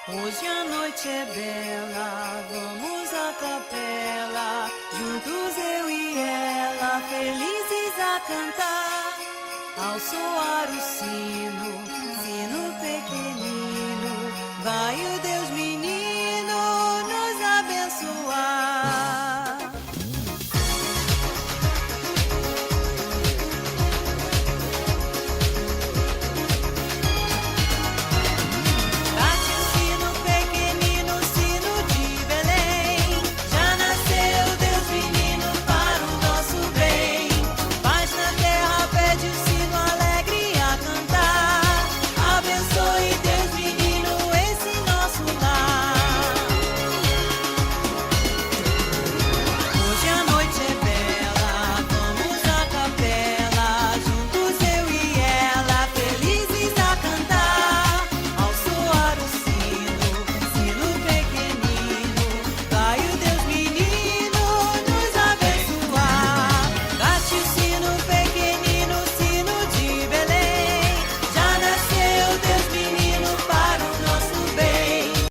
Hoje a noite é bela, vamos à capela, juntos eu e ela, felizes a cantar. Ao soar o sino, sino pequenino, vai o Deus